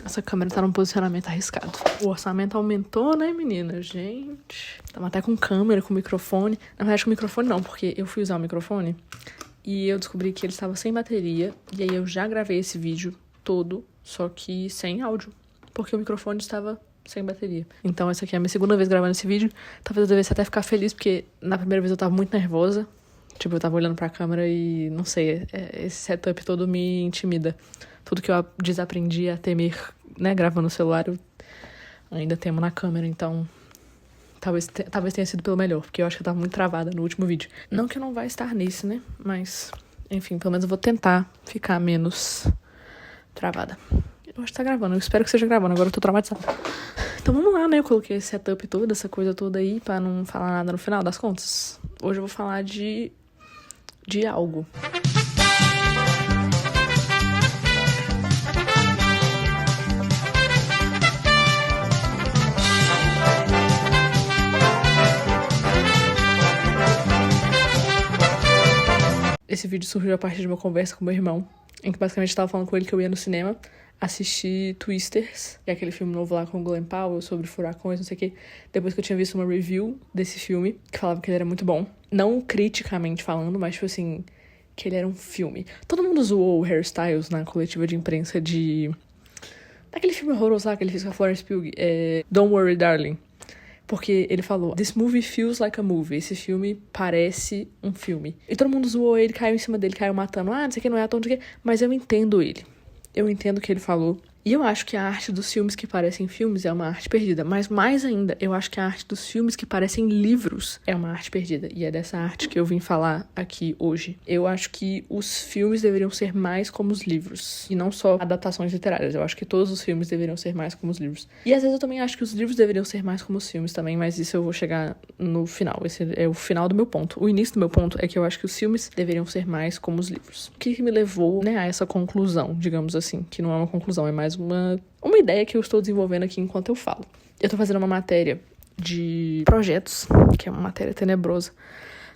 Essa câmera tá num posicionamento arriscado. O orçamento aumentou, né, menina? Gente. Tava até com câmera, com microfone. Na verdade, com microfone não, porque eu fui usar o microfone e eu descobri que ele estava sem bateria. E aí eu já gravei esse vídeo todo, só que sem áudio, porque o microfone estava sem bateria. Então essa aqui é a minha segunda vez gravando esse vídeo. Talvez eu devesse até ficar feliz, porque na primeira vez eu tava muito nervosa. Tipo, eu tava olhando pra câmera e, não sei, esse setup todo me intimida. Tudo que eu desaprendi a temer, né, gravando no celular, eu ainda temo na câmera, então talvez tenha sido pelo melhor, porque eu acho que eu tava muito travada no último vídeo. Não que eu não vai estar nesse, né, mas, enfim, pelo menos eu vou tentar ficar menos travada. Eu acho que tá gravando, eu espero que esteja gravando, agora eu tô traumatizada. Então vamos lá, né, eu coloquei esse setup todo, essa coisa toda aí, pra não falar nada no final das contas. Hoje eu vou falar de algo. Esse vídeo surgiu a partir de uma conversa com meu irmão, em que basicamente eu tava falando com ele que eu ia no cinema assistir Twisters, que é aquele filme novo lá com o Glen Powell sobre furacões, não sei o que, depois que eu tinha visto uma review desse filme, que falava que ele era muito bom. Não criticamente falando, mas tipo assim, que ele era um filme. Todo mundo zoou o Harry Styles na coletiva de imprensa daquele filme horroroso lá que ele fez com a Florence Pugh, Don't Worry Darling. Porque ele falou, this movie feels like a movie. Esse filme parece um filme. E todo mundo zoou ele, caiu em cima dele, caiu matando. Ah, não sei o que, não é ator, não sei o que. Mas eu entendo ele. Eu entendo o que ele falou. E eu acho que a arte dos filmes que parecem filmes é uma arte perdida. Mas mais ainda, eu acho que a arte dos filmes que parecem livros é uma arte perdida. E é dessa arte que eu vim falar aqui hoje. Eu acho que os filmes deveriam ser mais como os livros. E não só adaptações literárias. Eu acho que todos os filmes deveriam ser mais como os livros. E às vezes eu também acho que os livros deveriam ser mais como os filmes também. Mas isso eu vou chegar no final. Esse é o final do meu ponto. O início do meu ponto é que eu acho que os filmes deveriam ser mais como os livros. O que me levou, né, a essa conclusão, digamos assim. Que não é uma conclusão, é mais uma ideia que eu estou desenvolvendo aqui enquanto eu falo. Eu tô fazendo uma matéria de projetos, que é uma matéria tenebrosa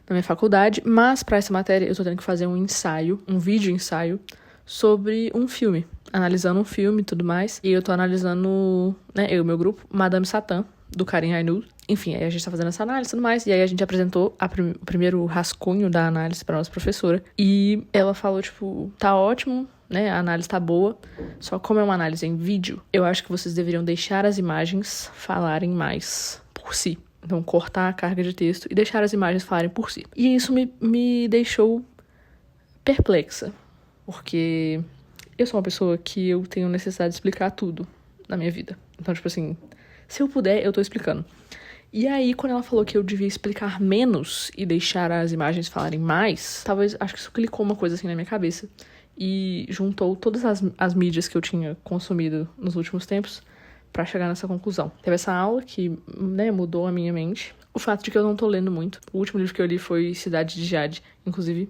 na minha faculdade, mas para essa matéria eu tô tendo que fazer um ensaio, um vídeo ensaio sobre um filme, analisando um filme e tudo mais. E eu tô analisando, né, eu e meu grupo, Madame Satã, do Karim Ainur. Enfim, aí a gente tá fazendo essa análise e tudo mais. E aí a gente apresentou o primeiro rascunho da análise pra nossa professora. E ela falou, tipo, tá ótimo, né, a análise tá boa, só como é uma análise em vídeo, eu acho que vocês deveriam deixar as imagens falarem mais por si. Então, cortar a carga de texto e deixar as imagens falarem por si. E isso me deixou perplexa, porque eu sou uma pessoa que eu tenho necessidade de explicar tudo na minha vida. Então, tipo assim, se eu puder, eu tô explicando. E aí, quando ela falou que eu devia explicar menos e deixar as imagens falarem mais, talvez, acho que isso clicou uma coisa assim na minha cabeça. E juntou todas as mídias que eu tinha consumido nos últimos tempos pra chegar nessa conclusão. Teve essa aula que, né, mudou a minha mente. O fato de que eu não tô lendo muito. O último livro que eu li foi Cidade de Jade. Inclusive,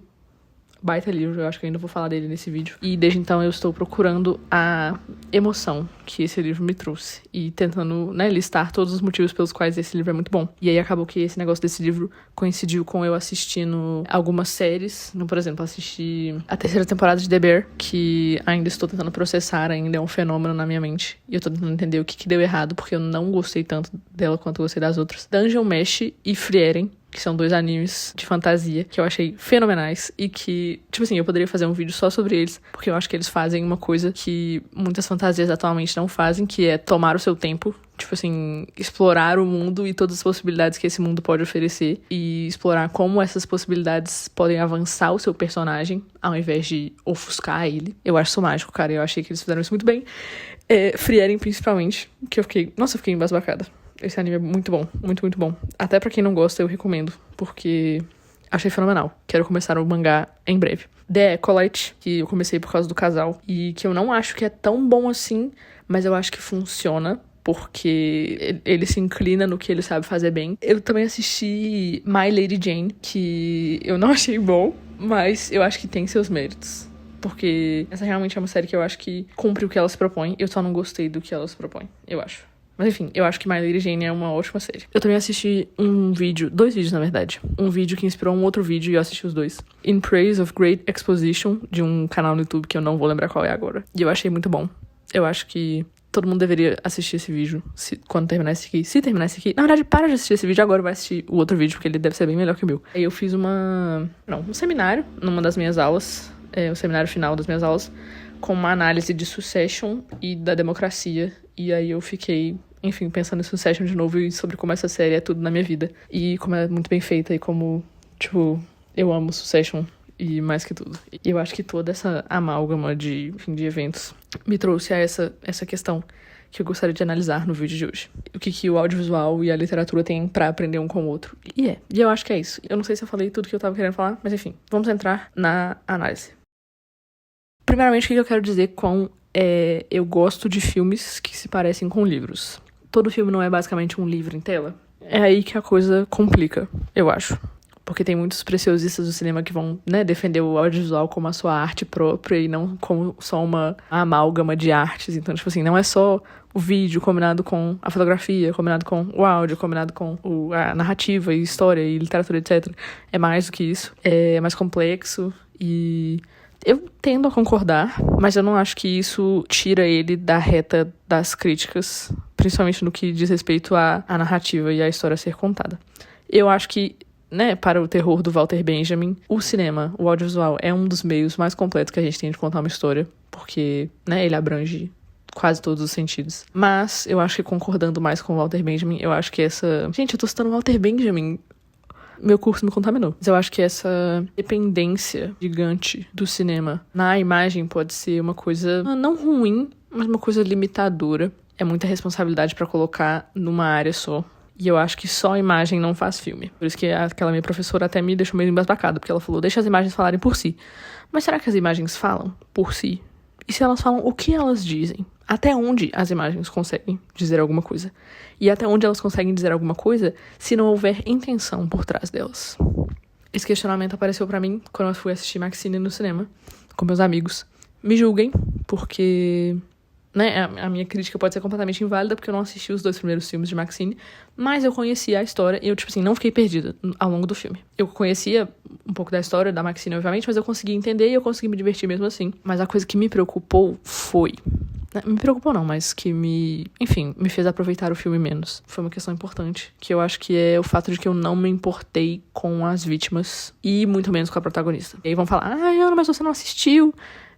baita livro, eu acho que eu ainda vou falar dele nesse vídeo. E desde então eu estou procurando a emoção que esse livro me trouxe. E tentando, né, listar todos os motivos pelos quais esse livro é muito bom. E aí acabou que esse negócio desse livro coincidiu com eu assistindo algumas séries. Por exemplo, assisti a 3ª temporada de The Bear, que ainda estou tentando processar, ainda é um fenômeno na minha mente. E eu tô tentando entender o que deu errado, porque eu não gostei tanto dela quanto eu gostei das outras. Dungeon Mesh e Frieren, que são 2 animes de fantasia que eu achei fenomenais e que, tipo assim, eu poderia fazer um vídeo só sobre eles, porque eu acho que eles fazem uma coisa que muitas fantasias atualmente não fazem, que é tomar o seu tempo, tipo assim, explorar o mundo e todas as possibilidades que esse mundo pode oferecer e explorar como essas possibilidades podem avançar o seu personagem ao invés de ofuscar ele. Eu acho isso mágico, cara, eu achei que eles fizeram isso muito bem. Frieren, principalmente, que eu fiquei embasbacada. Esse anime é muito bom, muito, muito bom. Até pra quem não gosta, eu recomendo, porque achei fenomenal. Quero começar o mangá em breve. The Acolyte, que eu comecei por causa do casal, e que eu não acho que é tão bom assim, mas eu acho que funciona, porque ele se inclina no que ele sabe fazer bem. Eu também assisti My Lady Jane, que eu não achei bom, mas eu acho que tem seus méritos. Porque essa realmente é uma série que eu acho que cumpre o que ela se propõe. Eu só não gostei do que ela se propõe, eu acho. Mas enfim, eu acho que My Lady Jane é uma ótima série. Eu também assisti 2 vídeos, na verdade. Um vídeo que inspirou um outro vídeo e eu assisti os 2. In Praise of Great Exposition, de um canal no YouTube que eu não vou lembrar qual é agora. E eu achei muito bom. Eu acho que todo mundo deveria assistir esse vídeo quando terminar esse aqui. Se terminar esse aqui... Na verdade, para de assistir esse vídeo agora, vai assistir o outro vídeo, porque ele deve ser bem melhor que o meu. Aí eu fiz um seminário numa das minhas aulas, o seminário final das minhas aulas, com uma análise de Succession e da democracia. E aí eu fiquei, enfim, pensando em Succession de novo e sobre como essa série é tudo na minha vida. E como é muito bem feita e como, tipo, eu amo Succession. E mais que tudo. E eu acho que toda essa amálgama de eventos me trouxe a essa questão que eu gostaria de analisar no vídeo de hoje. O que o audiovisual e a literatura têm pra aprender um com o outro. E eu acho que é isso. Eu não sei se eu falei tudo que eu tava querendo falar, mas enfim, vamos entrar na análise. Primeiramente, o que eu quero dizer com eu gosto de filmes que se parecem com livros. Todo filme não é basicamente um livro em tela. É aí que a coisa complica, eu acho. Porque tem muitos preciosistas do cinema que vão, né, defender o audiovisual como a sua arte própria e não como só uma amálgama de artes. Então, tipo assim, não é só o vídeo combinado com a fotografia, combinado com o áudio, combinado com a narrativa e história e literatura, etc. É mais do que isso. É mais complexo e... eu tendo a concordar, mas eu não acho que isso tira ele da reta das críticas, principalmente no que diz respeito à narrativa e à história a ser contada. Eu acho que, né, para o terror do Walter Benjamin, o cinema, o audiovisual, é um dos meios mais completos que a gente tem de contar uma história, porque, né, ele abrange quase todos os sentidos. Mas eu acho que, concordando mais com o Walter Benjamin, eu acho que essa... Gente, eu tô citando o Walter Benjamin. Meu curso me contaminou. Mas eu acho que essa dependência gigante do cinema na imagem pode ser uma coisa não ruim, mas uma coisa limitadora. É muita responsabilidade pra colocar numa área só. E eu acho que só a imagem não faz filme. Por isso que aquela minha professora até me deixou meio embasbacada, porque ela falou, deixa as imagens falarem por si. Mas será que as imagens falam por si? E se elas falam, o que elas dizem? Até onde as imagens conseguem dizer alguma coisa? E até onde elas conseguem dizer alguma coisa se não houver intenção por trás delas? Esse questionamento apareceu pra mim quando eu fui assistir Maxine no cinema, com meus amigos. Me julguem, porque... né, a minha crítica pode ser completamente inválida, porque eu não assisti os 2 primeiros filmes de Maxine, mas eu conhecia a história e eu, tipo assim, não fiquei perdida ao longo do filme. Eu conhecia um pouco da história da Maxine, obviamente, mas eu consegui entender e eu consegui me divertir mesmo assim. Mas a coisa que me preocupou foi... me preocupou não, mas que me fez aproveitar o filme menos. Foi uma questão importante, que eu acho que é o fato de que eu não me importei com as vítimas e muito menos com a protagonista. E aí vão falar, Ana, mas você não assistiu...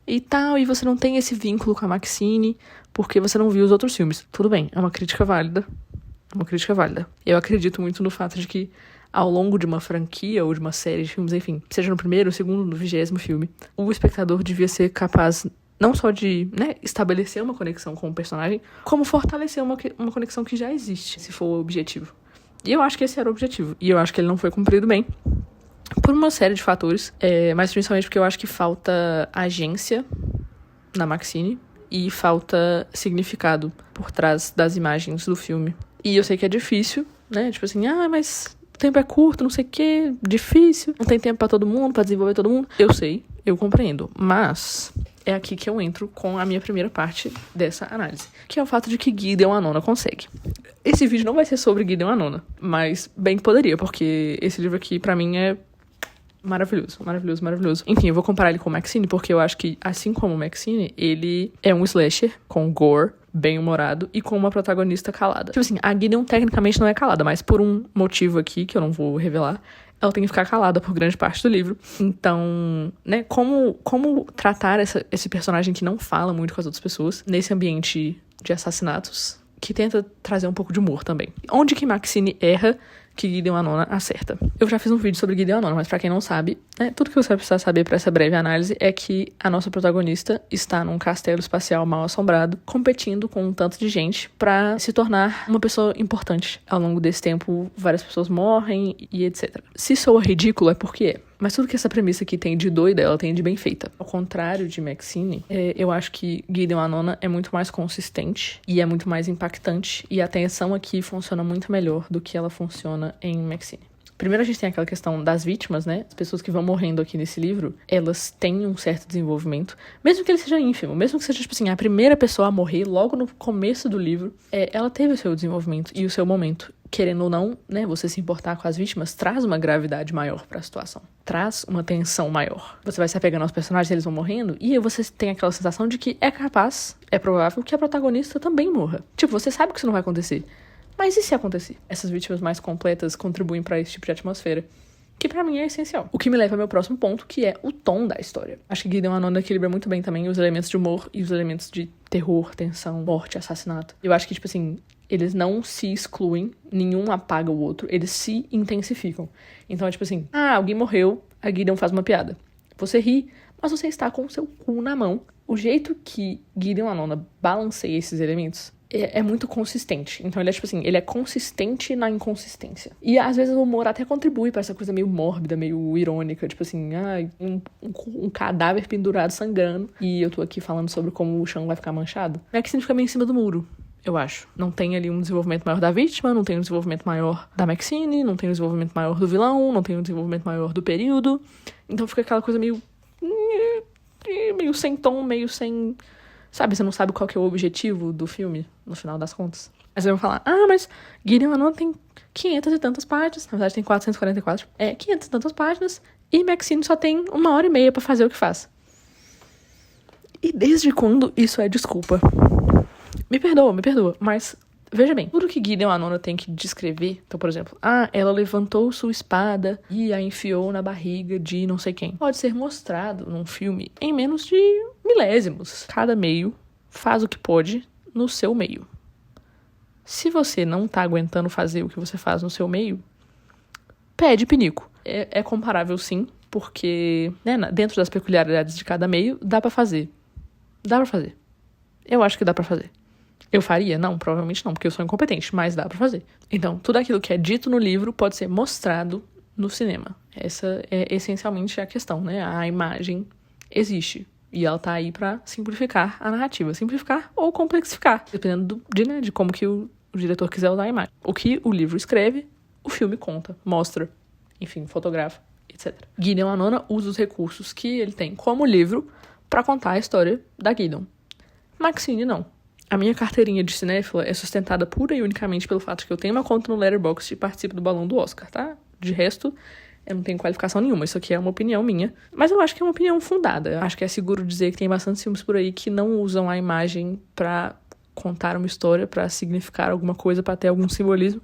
e tal, e você não tem esse vínculo com a Maxine porque você não viu os outros filmes. Tudo bem, é uma crítica válida. É uma crítica válida. Eu acredito muito no fato de que, ao longo de uma franquia ou de uma série de filmes, enfim, seja no primeiro, no segundo, no 20º filme, o espectador devia ser capaz não só de, né, estabelecer uma conexão com o personagem, como fortalecer uma conexão que já existe, se for o objetivo. E eu acho que esse era o objetivo. E eu acho que ele não foi cumprido bem. Por uma série de fatores, mas principalmente porque eu acho que falta agência na Maxine e falta significado por trás das imagens do filme. E eu sei que é difícil, né? Tipo assim, mas o tempo é curto, não sei o quê, difícil, não tem tempo pra todo mundo, pra desenvolver todo mundo. Eu sei, eu compreendo, mas é aqui que eu entro com a minha primeira parte dessa análise, que é o fato de que Gideon Anona consegue. Esse vídeo não vai ser sobre Gideon Anona, mas bem que poderia, porque esse livro aqui, pra mim, é maravilhoso, maravilhoso, maravilhoso. Enfim, eu vou comparar ele com o Maxine, porque eu acho que, assim como o Maxine, ele é um slasher com gore, bem-humorado e com uma protagonista calada. Tipo assim, a Gideon tecnicamente não é calada, mas por um motivo aqui, que eu não vou revelar, ela tem que ficar calada por grande parte do livro. Então, né, como tratar esse personagem que não fala muito com as outras pessoas nesse ambiente de assassinatos, que tenta trazer um pouco de humor também. Onde que Maxine erra, que Gideon Anona acerta. Eu já fiz um vídeo sobre Gideon Anona, mas pra quem não sabe, tudo que você vai precisar saber pra essa breve análise é que a nossa protagonista está num castelo espacial mal assombrado, competindo com um tanto de gente pra se tornar uma pessoa importante. Ao longo desse tempo, várias pessoas morrem e etc. Se soa ridículo, é porque é. Mas tudo que essa premissa aqui tem de doida, ela tem de bem feita. Ao contrário de Maxine, eu acho que Gideon Anona é muito mais consistente e é muito mais impactante. E a tensão aqui funciona muito melhor do que ela funciona em Maxine. Primeiro a gente tem aquela questão das vítimas, né? As pessoas que vão morrendo aqui nesse livro, elas têm um certo desenvolvimento. Mesmo que ele seja ínfimo, mesmo que seja, tipo assim, a primeira pessoa a morrer logo no começo do livro, ela teve o seu desenvolvimento e o seu momento, querendo ou não, né, você se importar com as vítimas traz uma gravidade maior pra situação. Traz uma tensão maior. Você vai se apegando aos personagens, eles vão morrendo, e aí você tem aquela sensação de que é capaz, é provável que a protagonista também morra. Tipo, você sabe que isso não vai acontecer. Mas e se acontecer? Essas vítimas mais completas contribuem pra esse tipo de atmosfera, que pra mim é essencial. O que me leva ao meu próximo ponto, que é o tom da história. Acho que Gideon Anona equilibra muito bem também os elementos de humor e os elementos de terror, tensão, morte, assassinato. Eu acho que, tipo assim, eles não se excluem, nenhum apaga o outro, eles se intensificam. Então é tipo assim, alguém morreu, a Gideon faz uma piada. Você ri, mas você está com o seu cu na mão. O jeito que Gideon Anona balanceia esses elementos é muito consistente. Então ele é tipo assim, ele é consistente na inconsistência. E às vezes o humor até contribui pra essa coisa meio mórbida, meio irônica, tipo assim, um cadáver pendurado sangrando e eu tô aqui falando sobre como o chão vai ficar manchado. É que significa meio em cima do muro, eu acho. Não tem ali um desenvolvimento maior da vítima, não tem um desenvolvimento maior da Maxine, não tem um desenvolvimento maior do vilão, não tem um desenvolvimento maior do período. Então fica aquela coisa meio sem tom, meio sem... Sabe, você não sabe qual que é o objetivo do filme, no final das contas. Aí você vai falar, mas Gideon Anona tem 500 e tantas páginas. Na verdade tem 444. 500 e tantas páginas. E Maxine só tem 1h30 pra fazer o que faz. E desde quando isso é desculpa? Me perdoa. Mas, veja bem, tudo que Gideon Anona tem que descrever... Então, por exemplo, ela levantou sua espada e a enfiou na barriga de não sei quem. Pode ser mostrado num filme em menos de milésimos. Cada meio faz o que pode no seu meio. Se você não tá aguentando fazer o que você faz no seu meio, pede pinico. É comparável sim, porque né, dentro das peculiaridades de cada meio, dá pra fazer. Eu acho que dá pra fazer. Eu faria? Não, provavelmente não, porque eu sou incompetente, mas dá pra fazer. Então, tudo aquilo que é dito no livro pode ser mostrado no cinema. Essa é essencialmente a questão, né? A imagem existe. E ela tá aí pra simplificar a narrativa. Simplificar ou complexificar, dependendo de como que o diretor quiser usar a imagem. O que o livro escreve, o filme conta, mostra, enfim, fotografa, etc. Gideon Anona usa os recursos que ele tem como livro pra contar a história da Gideon. Maxine não. A minha carteirinha de cinéfila é sustentada pura e unicamente pelo fato de que eu tenho uma conta no Letterboxd e participo do Balão do Oscar, tá? De resto, eu não tenho qualificação nenhuma. Isso aqui é uma opinião minha. Mas eu acho que é uma opinião fundada. Eu acho que é seguro dizer que tem bastantes filmes por aí que não usam a imagem pra contar uma história, pra significar alguma coisa, pra ter algum simbolismo,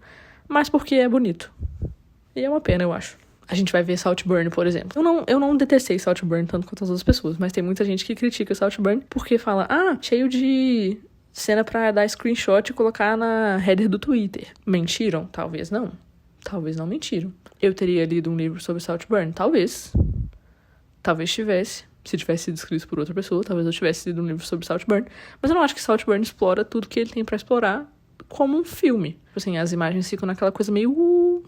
mas porque é bonito. E é uma pena, eu acho. A gente vai ver Saltburn, por exemplo. Eu não detestei Saltburn tanto quanto as outras pessoas, mas tem muita gente que critica Saltburn porque fala, cheio de cena pra dar screenshot e colocar na header do Twitter. Mentiram? Talvez não. Talvez não mentiram. Eu teria lido um livro sobre Saltburn? Talvez. Talvez tivesse. Se tivesse sido escrito por outra pessoa, talvez eu tivesse lido um livro sobre Saltburn. Mas eu não acho que Saltburn explora tudo que ele tem pra explorar como um filme. Assim, as imagens ficam naquela coisa meio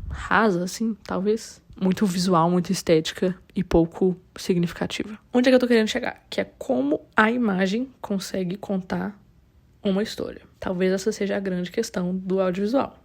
rasa, assim, talvez. Muito visual, muito estética e pouco significativa. Onde é que eu tô querendo chegar? Que é como a imagem consegue contar uma história. Talvez essa seja a grande questão do audiovisual.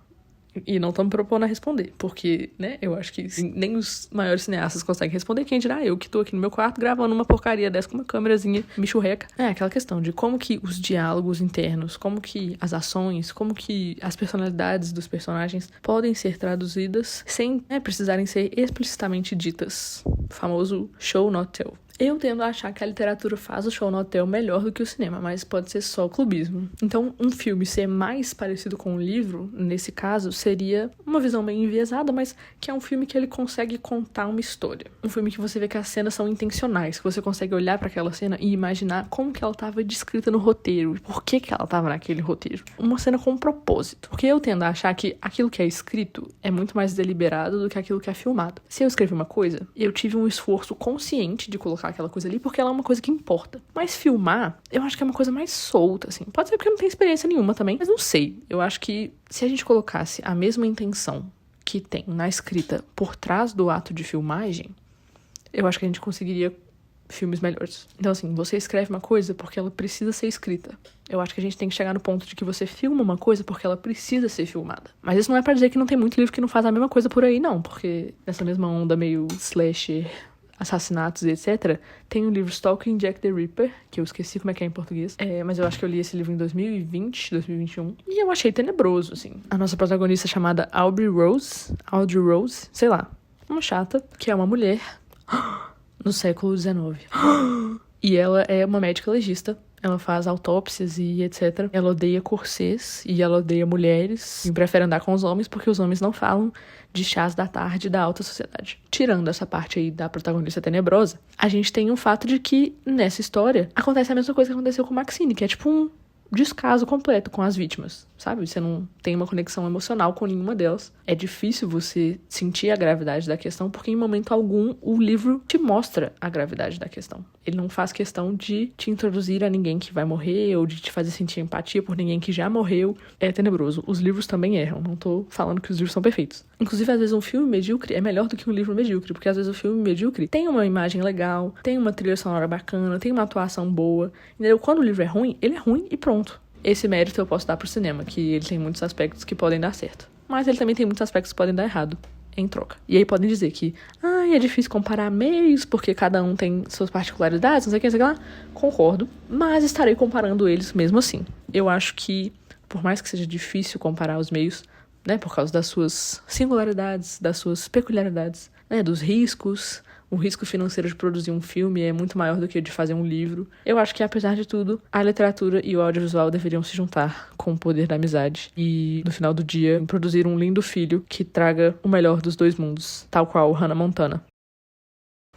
E não estamos propondo a responder, porque, né, eu acho que nem os maiores cineastas conseguem responder. Quem dirá eu que tô aqui no meu quarto gravando uma porcaria dessa com uma câmerazinha michurreca. É aquela questão de como que os diálogos internos, como que as ações, como que as personalidades dos personagens podem ser traduzidas sem precisarem ser explicitamente ditas. O famoso show not tell. Eu tendo a achar que a literatura faz o show not tell melhor do que o cinema, mas pode ser só clubismo. Então, um filme ser mais parecido com um livro, nesse caso, seria uma visão meio enviesada, mas que é um filme que ele consegue contar uma história. Um filme que você vê que as cenas são intencionais, que você consegue olhar para aquela cena e imaginar como que ela estava descrita no roteiro, por que ela estava naquele roteiro. Uma cena com um propósito. Porque eu tendo a achar que aquilo que é escrito é muito mais deliberado do que aquilo que é filmado. Se eu escrever uma coisa, eu tive um esforço consciente de colocar aquela coisa ali, porque ela é uma coisa que importa. Mas filmar, eu acho que é uma coisa mais solta, assim. Pode ser porque eu não tenho experiência nenhuma também, mas não sei. Eu acho que se a gente colocasse a mesma intenção que tem na escrita por trás do ato de filmagem, eu acho que a gente conseguiria filmes melhores. Então, assim, você escreve uma coisa porque ela precisa ser escrita. Eu acho que a gente tem que chegar no ponto de que você filma uma coisa porque ela precisa ser filmada. Mas isso não é pra dizer que não tem muito livro que não faz a mesma coisa por aí, não. Porque nessa mesma onda meio slasher, assassinatos e etc., tem o livro Stalking Jack the Ripper, que eu esqueci como é que é em português, mas eu acho que eu li esse livro em 2020, 2021, e eu achei tenebroso, assim. A nossa protagonista chamada Audrey Rose, sei lá, uma chata, que é uma mulher no século XIX. E ela é uma médica legista. Ela faz autópsias e etc. Ela odeia corsês e ela odeia mulheres. E prefere andar com os homens porque os homens não falam de chás da tarde da alta sociedade. Tirando essa parte aí da protagonista tenebrosa, a gente tem o fato de que, nessa história, acontece a mesma coisa que aconteceu com Maxine, que é tipo um descaso completo com as vítimas, sabe? Você não tem uma conexão emocional com nenhuma delas. É difícil você sentir a gravidade da questão, porque em momento algum o livro te mostra a gravidade da questão. Ele não faz questão de te introduzir a ninguém que vai morrer, ou de te fazer sentir empatia por ninguém que já morreu. É tenebroso. Os livros também erram, não tô falando que os livros são perfeitos. Inclusive, às vezes um filme medíocre é melhor do que um livro medíocre, porque às vezes o filme medíocre tem uma imagem legal, tem uma trilha sonora bacana, tem uma atuação boa, entendeu? Quando o livro é ruim, ele é ruim e pronto. Esse mérito eu posso dar pro cinema, que ele tem muitos aspectos que podem dar certo. Mas ele também tem muitos aspectos que podem dar errado em troca. E aí podem dizer que é difícil comparar meios, porque cada um tem suas particularidades, não sei o que, não sei o que lá. Concordo, mas estarei comparando eles mesmo assim. Eu acho que, por mais que seja difícil comparar os meios, né, por causa das suas singularidades, das suas peculiaridades, né, dos riscos. O risco financeiro de produzir um filme é muito maior do que o de fazer um livro. Eu acho que, apesar de tudo, a literatura e o audiovisual deveriam se juntar com o poder da amizade e, no final do dia, produzir um lindo filho que traga o melhor dos dois mundos, tal qual Hannah Montana.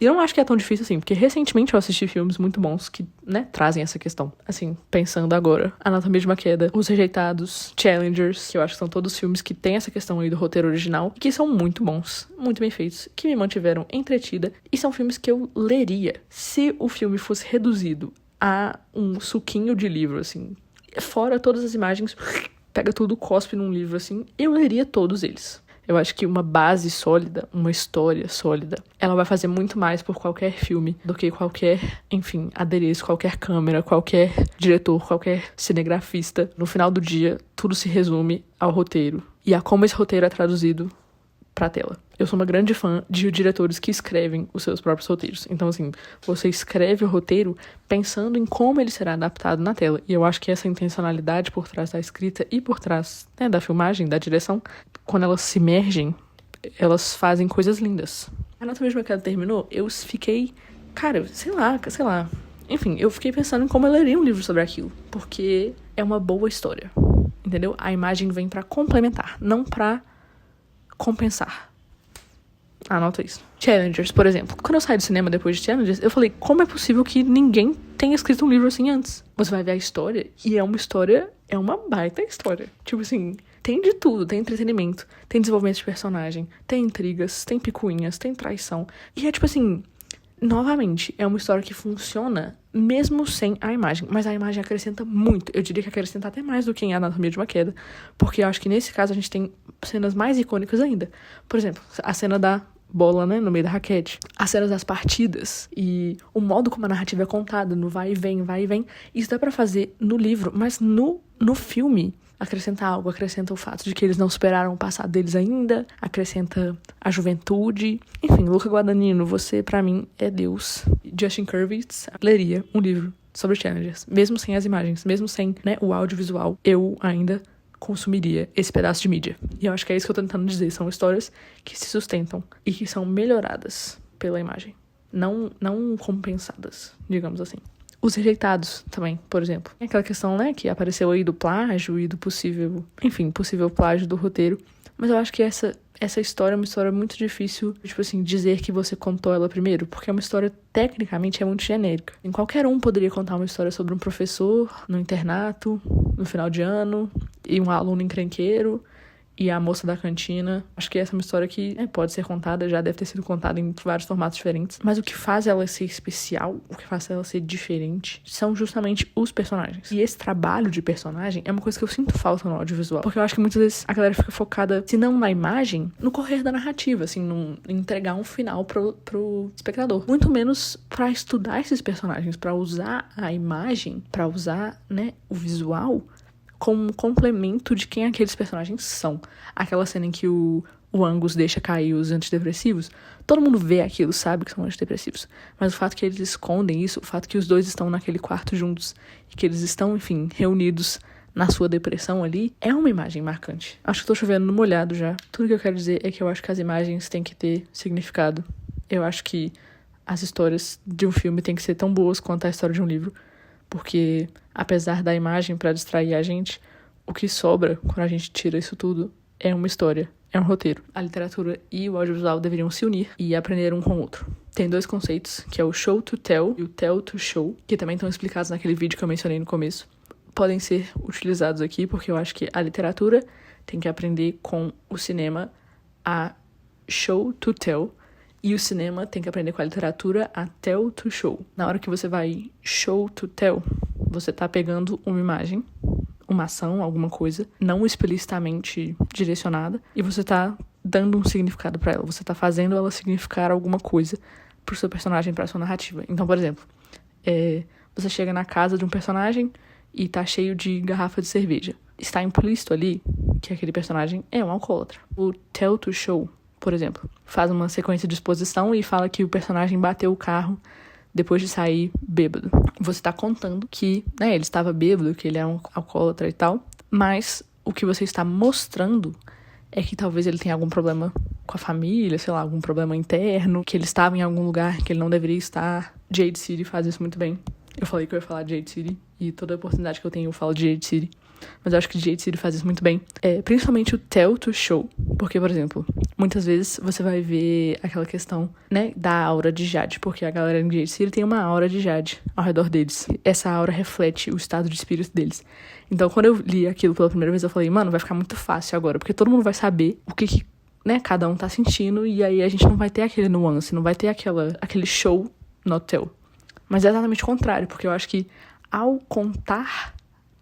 E eu não acho que é tão difícil assim, porque recentemente eu assisti filmes muito bons que, né, trazem essa questão. Assim, pensando agora, Anatomia de uma Queda, Os Rejeitados, Challengers, que eu acho que são todos filmes que têm essa questão aí do roteiro original, e que são muito bons, muito bem feitos, que me mantiveram entretida, e são filmes que eu leria se o filme fosse reduzido a um suquinho de livro, assim, fora todas as imagens, pega tudo, cospe num livro, assim, eu leria todos eles. Eu acho que uma base sólida, uma história sólida, ela vai fazer muito mais por qualquer filme do que qualquer, enfim, adereço, qualquer câmera, qualquer diretor, qualquer cinegrafista. No final do dia, tudo se resume ao roteiro e a como esse roteiro é traduzido pra tela. Eu sou uma grande fã de diretores que escrevem os seus próprios roteiros. Então, assim, você escreve o roteiro pensando em como ele será adaptado na tela. E eu acho que essa intencionalidade por trás da escrita e por trás, né, da filmagem, da direção, quando elas se mergem, elas fazem coisas lindas. A Anatomia de uma Queda terminou, eu fiquei, cara, sei lá. Enfim, eu fiquei pensando em como eu leria um livro sobre aquilo. Porque é uma boa história, entendeu? A imagem vem pra complementar, não pra compensar. Anota isso. Challengers, por exemplo. Quando eu saí do cinema depois de Challengers, eu falei, como é possível que ninguém tenha escrito um livro assim antes? Você vai ver a história, e é uma baita história. Tipo assim, tem de tudo, tem entretenimento, tem desenvolvimento de personagem, tem intrigas, tem picuinhas, tem traição. E é tipo assim, novamente, é uma história que funciona mesmo sem a imagem. Mas a imagem acrescenta muito. Eu diria que acrescenta até mais do que em Anatomia de uma Queda. Porque eu acho que nesse caso a gente tem cenas mais icônicas ainda. Por exemplo, a cena da bola, né, no meio da raquete. As cenas das partidas e o modo como a narrativa é contada, no vai e vem. Isso dá pra fazer no livro, mas no filme acrescenta algo, acrescenta o fato de que eles não superaram o passado deles ainda, acrescenta a juventude. Enfim, Luca Guadagnino, você pra mim é Deus. Justin Hurwitz leria um livro sobre Challengers, mesmo sem as imagens, mesmo sem, né, o audiovisual, eu ainda consumiria esse pedaço de mídia. E eu acho que é isso que eu tô tentando dizer, são histórias que se sustentam e que são melhoradas pela imagem, não compensadas, digamos assim. Os Rejeitados também, por exemplo. É aquela questão, né, que apareceu aí do plágio e do possível plágio do roteiro. Mas eu acho que essa história é uma história muito difícil, tipo assim, dizer que você contou ela primeiro, porque é uma história, tecnicamente, é muito genérica. E qualquer um poderia contar uma história sobre um professor no internato, no final de ano, e um aluno encrenqueiro, e a moça da cantina. Acho que essa é uma história que pode ser contada, já deve ter sido contada em vários formatos diferentes. Mas o que faz ela ser especial, o que faz ela ser diferente, são justamente os personagens. E esse trabalho de personagem é uma coisa que eu sinto falta no audiovisual. Porque eu acho que muitas vezes a galera fica focada, se não na imagem, no correr da narrativa, assim, em entregar um final pro espectador. Muito menos pra estudar esses personagens, pra usar a imagem, pra usar, né, o visual como um complemento de quem aqueles personagens são. Aquela cena em que o o Angus deixa cair os antidepressivos, todo mundo vê aquilo, sabe que são antidepressivos. Mas o fato que eles escondem isso, o fato que os dois estão naquele quarto juntos e que eles estão, enfim, reunidos na sua depressão ali, é uma imagem marcante. Acho que tô chovendo no molhado já. Tudo que eu quero dizer é que eu acho que as imagens têm que ter significado. Eu acho que as histórias de um filme têm que ser tão boas quanto a história de um livro, porque apesar da imagem para distrair a gente, o que sobra quando a gente tira isso tudo é uma história, é um roteiro. A literatura e o audiovisual deveriam se unir e aprender um com o outro. Tem dois conceitos, que é o show to tell e o tell to show, que também estão explicados naquele vídeo que eu mencionei no começo. Podem ser utilizados aqui, porque eu acho que a literatura tem que aprender com o cinema a show to tell, e o cinema tem que aprender com a literatura a tell to show. Na hora que você vai show to tell, você tá pegando uma imagem, uma ação, alguma coisa, não explicitamente direcionada, e você tá dando um significado pra ela. Você tá fazendo ela significar alguma coisa pro seu personagem, pra sua narrativa. Então, por exemplo, você chega na casa de um personagem e tá cheio de garrafa de cerveja. Está implícito ali que aquele personagem é um alcoólatra. O tell to show, por exemplo, faz uma sequência de exposição e fala que o personagem bateu o carro depois de sair bêbado. Você tá contando que, ele estava bêbado, que ele é um alcoólatra e tal, mas o que você está mostrando é que talvez ele tenha algum problema com a família, sei lá, algum problema interno, que ele estava em algum lugar que ele não deveria estar. Jade City faz isso muito bem. Eu falei que eu ia falar de Jade City, e toda oportunidade que eu tenho eu falo de Jade City. Mas eu acho que Jade City faz isso muito bem. Principalmente o tell to show. Porque, por exemplo, muitas vezes você vai ver aquela questão, da aura de Jade. Porque a galera em Jade City tem uma aura de Jade ao redor deles. Essa aura reflete o estado de espírito deles. Então, quando eu li aquilo pela primeira vez, eu falei, mano, vai ficar muito fácil agora. Porque todo mundo vai saber o que cada um tá sentindo. E aí a gente não vai ter aquele nuance, não vai ter aquele show not tell. Mas é exatamente o contrário, porque eu acho que ao contar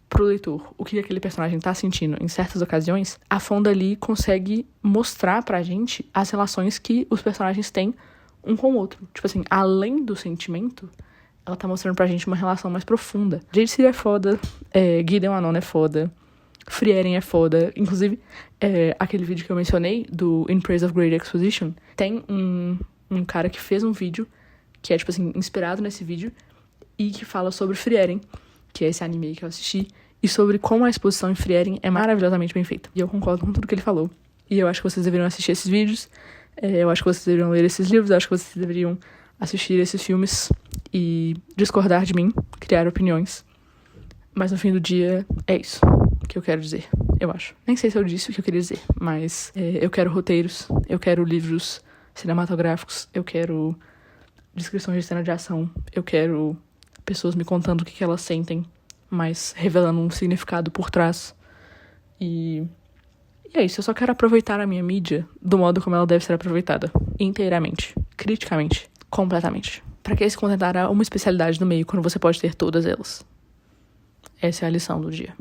pro leitor o que aquele personagem tá sentindo em certas ocasiões, a Fonda ali consegue mostrar pra gente as relações que os personagens têm um com o outro. Tipo assim, além do sentimento, ela tá mostrando pra gente uma relação mais profunda. Jade City é foda, Gideon Anon é foda, Frieren é foda. Inclusive, aquele vídeo que eu mencionei, do In Praise of Great Exposition, tem um cara que fez um vídeo que é, tipo assim, inspirado nesse vídeo e que fala sobre Frieren, que é esse anime que eu assisti, e sobre como a exposição em Frieren é maravilhosamente bem feita. E eu concordo com tudo que ele falou. E eu acho que vocês deveriam assistir esses vídeos, eu acho que vocês deveriam ler esses livros, eu acho que vocês deveriam assistir esses filmes e discordar de mim, criar opiniões. Mas no fim do dia, é isso que eu quero dizer, eu acho. Nem sei se eu disse o que eu queria dizer, mas eu quero roteiros, eu quero livros cinematográficos, eu quero descrições de cena de ação, eu quero pessoas me contando o que elas sentem, mas revelando um significado por trás. E é isso, eu só quero aproveitar a minha mídia do modo como ela deve ser aproveitada. Inteiramente, criticamente, completamente. Pra que se contentar a uma especialidade no meio quando você pode ter todas elas? Essa é a lição do dia.